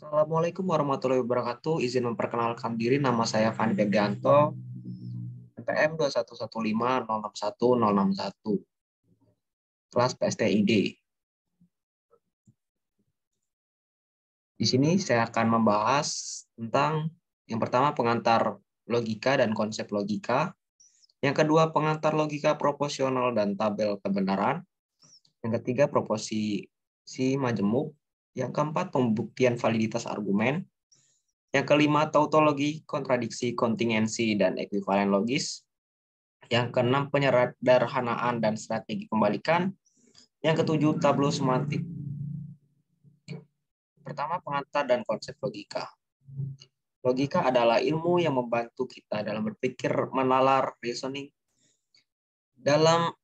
Assalamualaikum warahmatullahi wabarakatuh. Izin memperkenalkan diri, nama saya Fandi Febrianto, NPM 2115061 kelas PSTID. Di sini saya akan membahas tentang yang pertama pengantar logika dan konsep logika, yang kedua pengantar logika proporsional dan tabel kebenaran, yang ketiga proposisi majemuk, yang keempat pembuktian validitas argumen, yang kelima tautologi, kontradiksi, kontingensi, dan ekuivalen logis, yang keenam penyederhanaan dan strategi pembalikan, yang ketujuh tablo semantik. Pertama, pengantar dan konsep logika. Logika adalah ilmu yang membantu kita dalam berpikir, menalar, reasoning. Dalam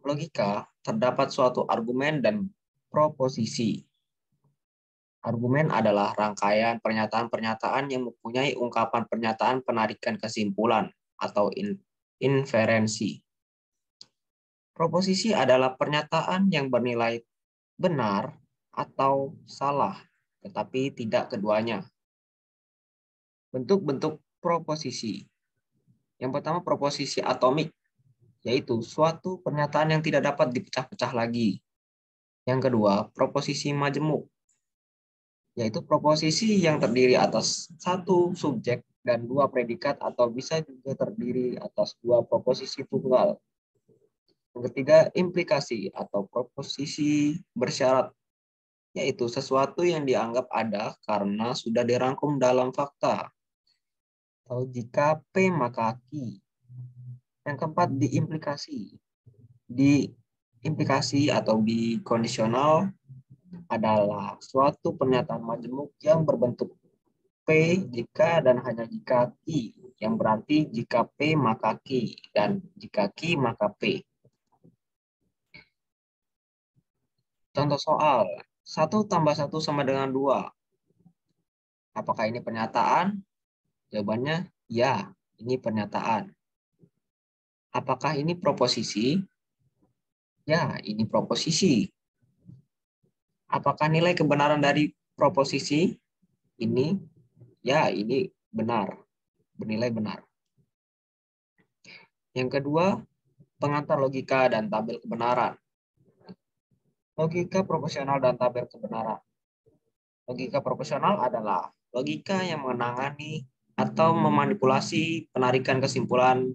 logika terdapat suatu argumen dan proposisi. Argumen adalah rangkaian pernyataan-pernyataan yang mempunyai ungkapan pernyataan penarikan kesimpulan atau inferensi. Proposisi adalah pernyataan yang bernilai benar atau salah, tetapi tidak keduanya. Bentuk-bentuk proposisi. Yang pertama, proposisi atomik, yaitu suatu pernyataan yang tidak dapat dipecah-pecah lagi. Yang kedua, proposisi majemuk, yaitu proposisi yang terdiri atas satu subjek dan dua predikat atau bisa juga terdiri atas dua proposisi tunggal. Yang ketiga, implikasi atau proposisi bersyarat, yaitu sesuatu yang dianggap ada karena sudah dirangkum dalam fakta. Atau jika P maka Q. Yang keempat, diimplikasi. Diimplikasi atau bikondisional adalah suatu pernyataan majemuk yang berbentuk P jika dan hanya jika Q, yang berarti jika P maka Q dan jika Q maka P. Contoh soal, 1 tambah 1 sama dengan 2. Apakah ini pernyataan? Jawabannya ya, ini pernyataan. Apakah ini proposisi? Ya, ini proposisi. Apakah nilai kebenaran dari proposisi ini? Ya, ini benar. Bernilai benar. Yang kedua, pengantar logika dan tabel kebenaran. Logika proporsional dan tabel kebenaran. Logika proporsional adalah logika yang menangani atau memanipulasi penarikan kesimpulan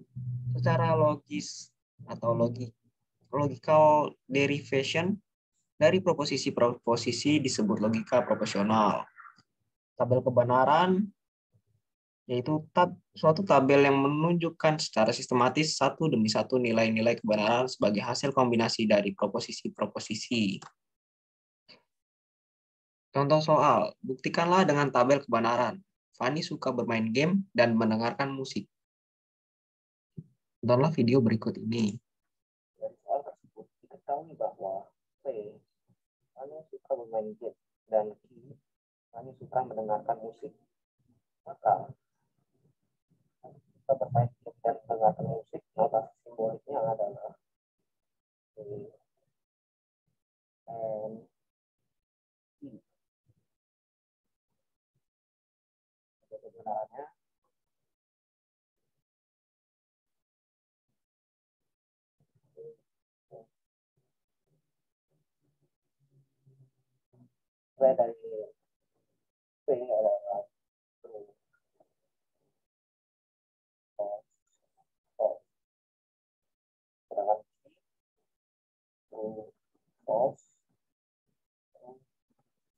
secara logis atau logical derivation dari proposisi-proposisi disebut logika proporsional. Tabel kebenaran yaitu suatu tabel yang menunjukkan secara sistematis satu demi satu nilai-nilai kebenaran sebagai hasil kombinasi dari proposisi-proposisi. Contoh soal, buktikanlah dengan tabel kebenaran. Fani suka bermain game dan mendengarkan musik. Tontonlah video berikut ini. Dari soal tersebut diketahui bahwa P hanya suka bermain game dan Q hanya suka mendengarkan musik. Maka kita bermain game dan mendengarkan musik, notasi simboliknya adalah P and I. Kebenarannya mulai dari P adalah true, false, false. Sedangkan Q true, false, true,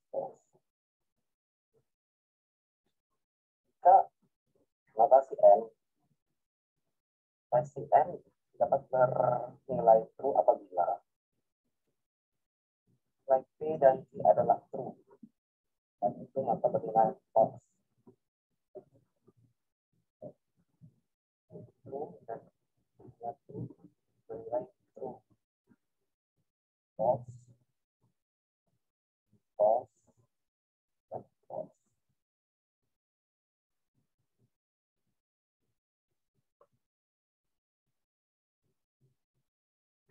false. Jika notasi N dapat bernilai true apabila nilai P dan Q adalah true, dan itu maka bernilai false. True dan true bernilai true, false, false, dan false.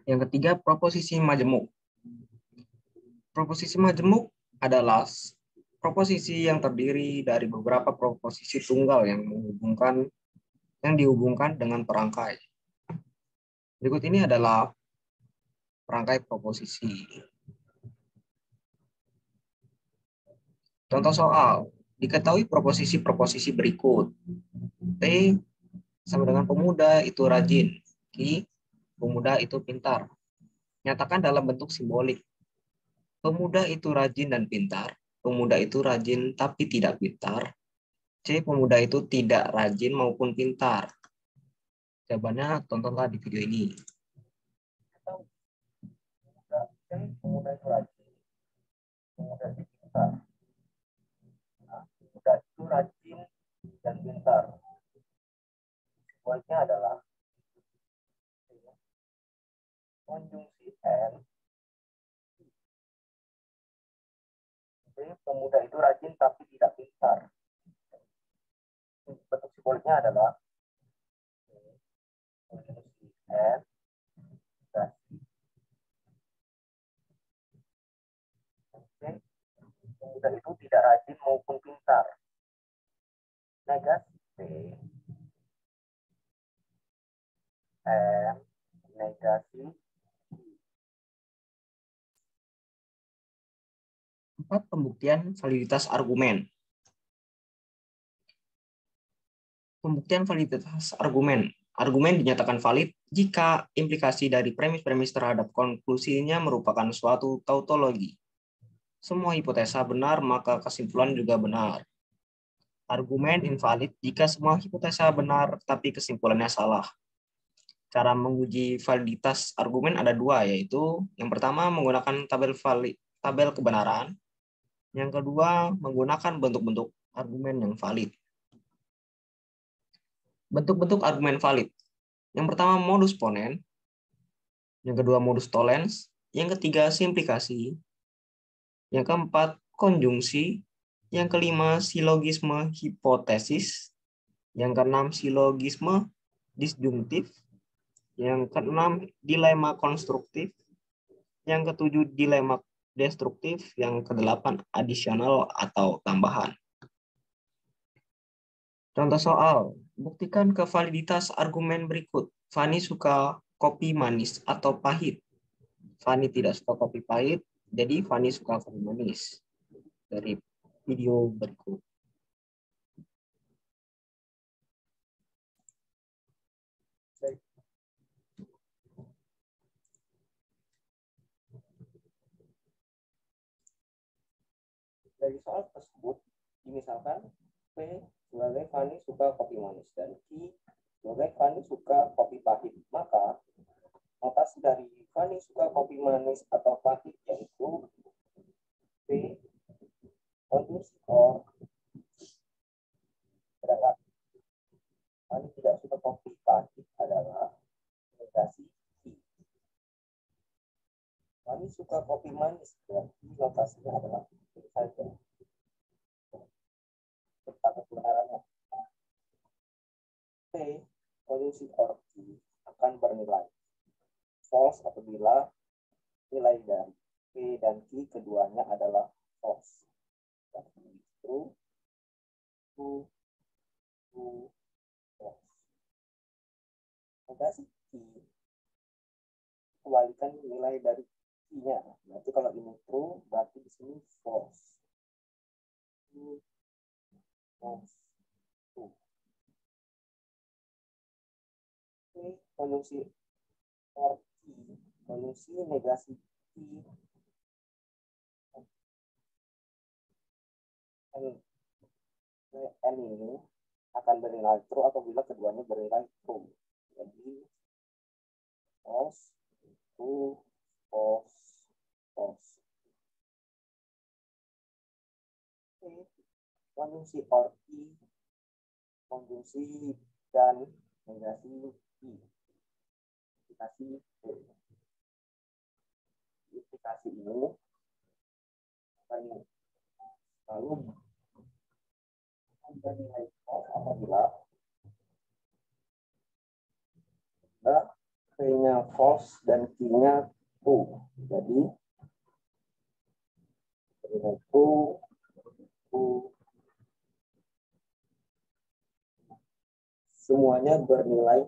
Yang ketiga, proposisi majemuk. Proposisi majemuk adalah proposisi yang terdiri dari beberapa proposisi tunggal yang dihubungkan dengan perangkai. Berikut ini adalah perangkai proposisi. Contoh soal, diketahui proposisi berikut. P sama dengan pemuda itu rajin. Q, pemuda itu pintar. Nyatakan dalam bentuk simbolik. Pemuda itu rajin dan pintar. Pemuda itu rajin tapi tidak pintar. C, pemuda itu tidak rajin maupun pintar. Jawabannya tontonlah di video ini. Pemuda itu rajin, pemuda itu pintar. Pemuda itu rajin dan pintar. Sebaliknya adalah konjungsi N. Pemuda itu rajin tapi tidak pintar. Bentuk simboliknya adalah konjungsi N. Pemuda itu tidak rajin maupun pintar. Negasi P. M. Negasi 4. Pembuktian validitas argumen. Pembuktian validitas argumen. Argumen dinyatakan valid jika implikasi dari premis-premis terhadap konklusinya merupakan suatu tautologi. Semua hipotesa benar, maka kesimpulan juga benar. Argumen invalid jika semua hipotesa benar, tapi kesimpulannya salah. Cara menguji validitas argumen ada dua, yaitu yang pertama menggunakan tabel kebenaran, yang kedua menggunakan bentuk-bentuk argumen yang valid. Bentuk-bentuk argumen valid. Yang pertama modus ponens, yang kedua modus tollens, yang ketiga simplikasi, yang keempat konjungsi, yang kelima silogisme hipotesis, yang keenam silogisme disjungtif, yang keenam dilema konstruktif, yang ketujuh dilema destruktif, yang kedelapan adisional atau tambahan. Contoh soal, buktikan kevaliditas argumen berikut. Fani suka kopi manis atau pahit. Fani tidak suka kopi pahit, jadi Fani suka kopi manis. Dari video berikut. Dari soal tersebut, misalkan P sebagai Fani suka kopi manis dan Q sebagai Fani suka kopi pahit. Maka notasi dari Fani suka kopi manis atau pahit yaitu P konjungsi O. Sedangkan Fani tidak suka kopi pahit adalah negasi Q. Fani suka kopi manis dan Q notasinya adalah P saja. Kebenarannya P konjungsi or Q akan bernilai false apabila nilai dari P dan Q keduanya adalah false. Dan true, true, true, false. Negasi Q kembalikan nilai dari Q-nya. Berarti kalau ini true, berarti di sini false. True, false, true. Ini konjungsi or Q, konjungsi negasi Q N ini akan bernilai true apabila keduanya bernilai true. Jadi false, true, false, false. Konjungsi or I, konjungsi dan negasi I. Implikasi P. Implikasi ini akan selalu bernilai false apabila P-nya false dan Q-nya true. Jadi bernilai true, U, semuanya bernilai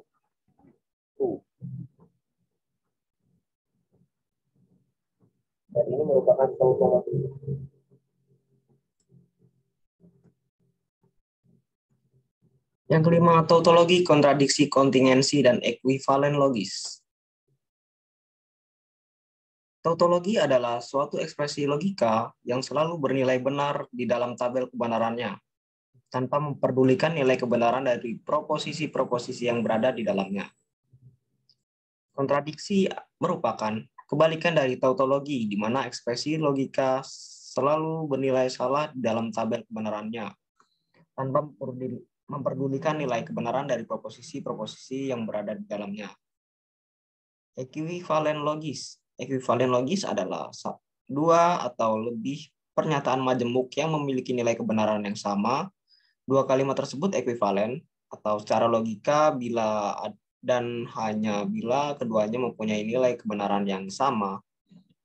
U. Dan ini merupakan tautologi. Yang kelima, tautologi kontradiksi, kontingensi, dan ekuivalen logis. Tautologi adalah suatu ekspresi logika yang selalu bernilai benar di dalam tabel kebenarannya, tanpa memperdulikan nilai kebenaran dari proposisi-proposisi yang berada di dalamnya. Kontradiksi merupakan kebalikan dari tautologi, di mana ekspresi logika selalu bernilai salah di dalam tabel kebenarannya, tanpa memperdulikan nilai kebenaran dari proposisi-proposisi yang berada di dalamnya. Ekuivalen logis. Ekuivalen logis adalah dua atau lebih pernyataan majemuk yang memiliki nilai kebenaran yang sama. Dua kalimat tersebut ekuivalen atau secara logika bila dan hanya bila keduanya mempunyai nilai kebenaran yang sama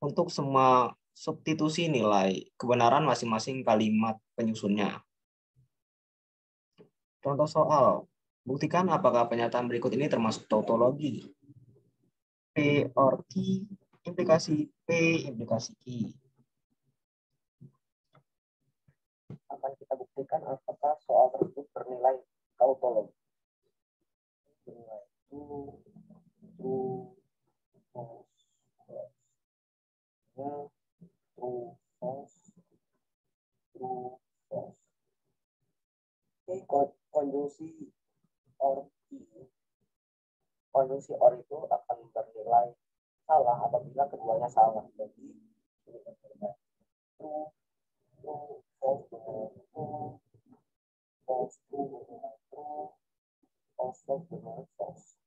untuk semua substitusi nilai kebenaran masing-masing kalimat penyusunnya. Contoh soal, buktikan apakah pernyataan berikut ini termasuk tautologi. P or Q, implikasi P, implikasi Q. Akan kita buktikan apakah soal tersebut bernilai tautologi. Bernilai true, false, true, false, true, false. Oke, konjungsi or konjungsi or itu akan bernilai salah apabila keduanya salah. Jadi ini bernilai true, false bernilai true, false bernilai true, false bernilai false.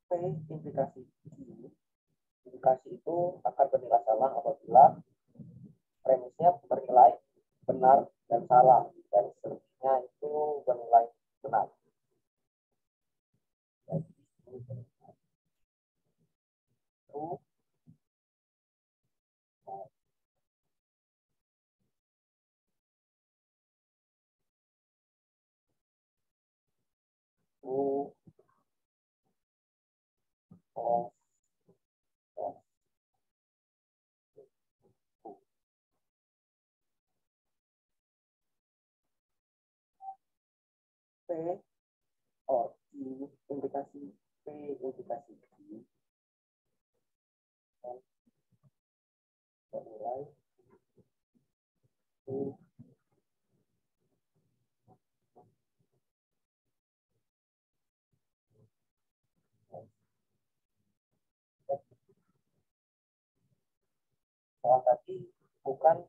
P implikasi Q. Implikasi itu akan bernilai salah apabila premisnya bernilai benar dan salah, dan selebihnya itu bernilai benar. Jadi ini bernilai true, true, false, false. P or Q implikasi P implikasi Q dan bernilai true, soal tadi bukan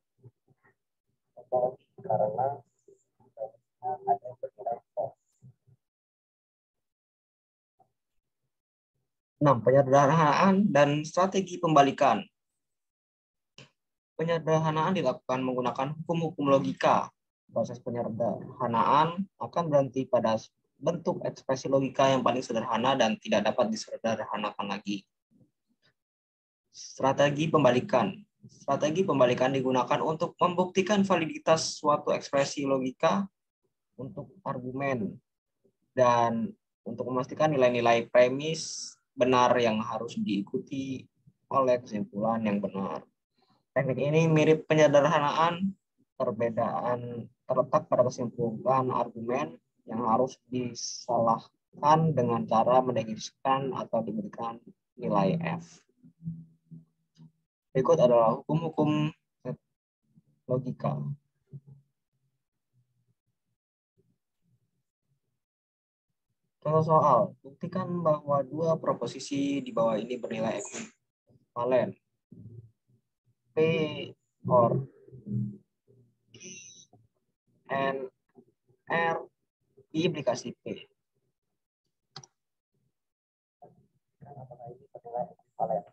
tautologi karena ada yang bernilai false. 6. Penyederhanaan dan strategi pembalikan. Penyederhanaan dilakukan menggunakan hukum-hukum logika. Proses penyederhanaan akan berhenti pada bentuk ekspresi logika yang paling sederhana dan tidak dapat disederhanakan lagi. Strategi pembalikan. Strategi pembalikan digunakan untuk membuktikan validitas suatu ekspresi logika untuk argumen dan untuk memastikan nilai-nilai premis benar yang harus diikuti oleh kesimpulan yang benar. Teknik ini mirip penyederhanaan, perbedaan terletak pada kesimpulan argumen yang harus disalahkan dengan cara mendefinisikan atau diberikan nilai F. Berikut adalah hukum-hukum logika. Contoh soal, buktikan bahwa dua proposisi di bawah ini bernilai ekuivalen. P or Q and R implikasi P. Apakah ini bernilai ekuivalen?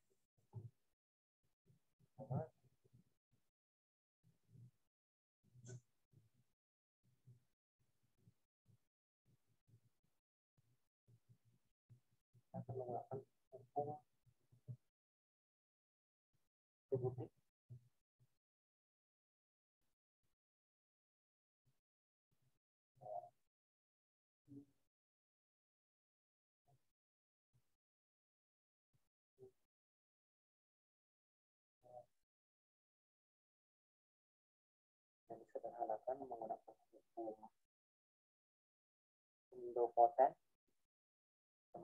Akan menggunakan hukum deduksi sederhanakan menggunakan hukum Indopoten, dan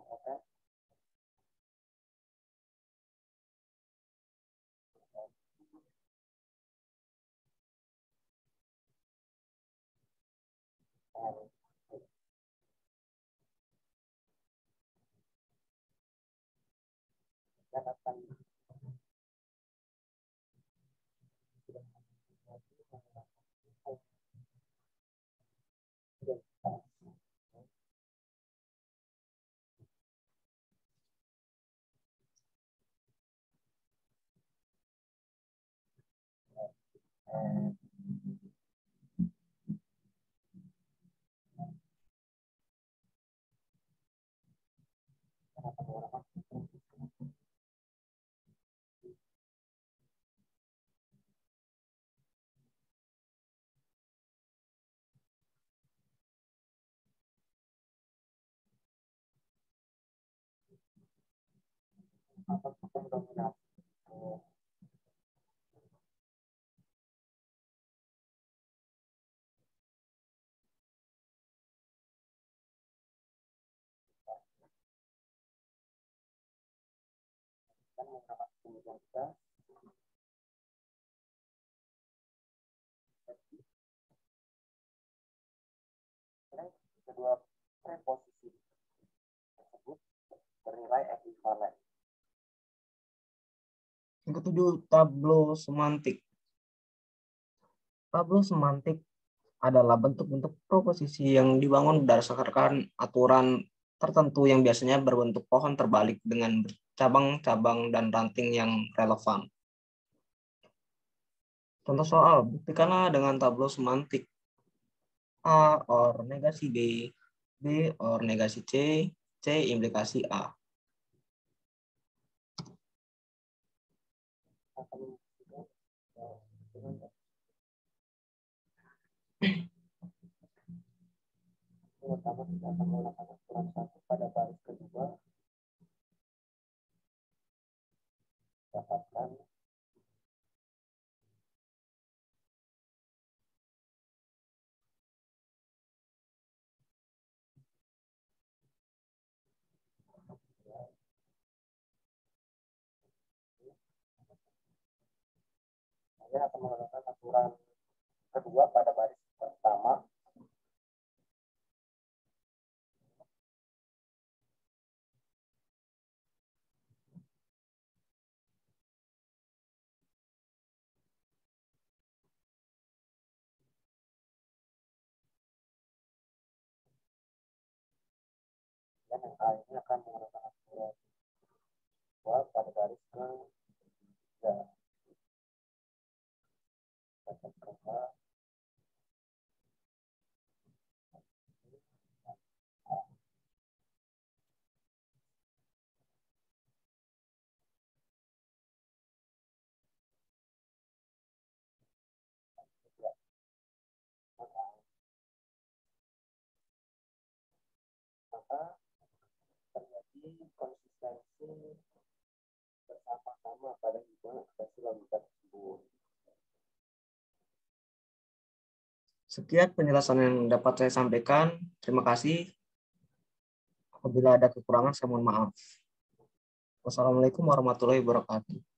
akan hukum dominasi. Dan menggunakan hukum juga kedua preposisi tersebut bernilai ekuivalen. Yang ketujuh, tablo semantik. Tablo semantik adalah bentuk-bentuk proposisi yang dibangun berdasarkan aturan tertentu yang biasanya berbentuk pohon terbalik dengan cabang-cabang dan ranting yang relevan. Contoh soal, buktikanlah dengan tablo semantik. A or negasi B, B or negasi C, C implikasi A. Pertama kita akan menggunakan aturan 1 pada baris kedua dapatkan saya akan menggunakan aturan kedua pada baris pertama dan yang A ini akan menggunakan aturan kedua pada baris ketiga. Maka terjadi konsistensi bersama-sama pada hubungan ekspresi logika tersebut. Sekian penjelasan yang dapat saya sampaikan. Terima kasih. Apabila ada kekurangan, saya mohon maaf. Wassalamualaikum warahmatullahi wabarakatuh.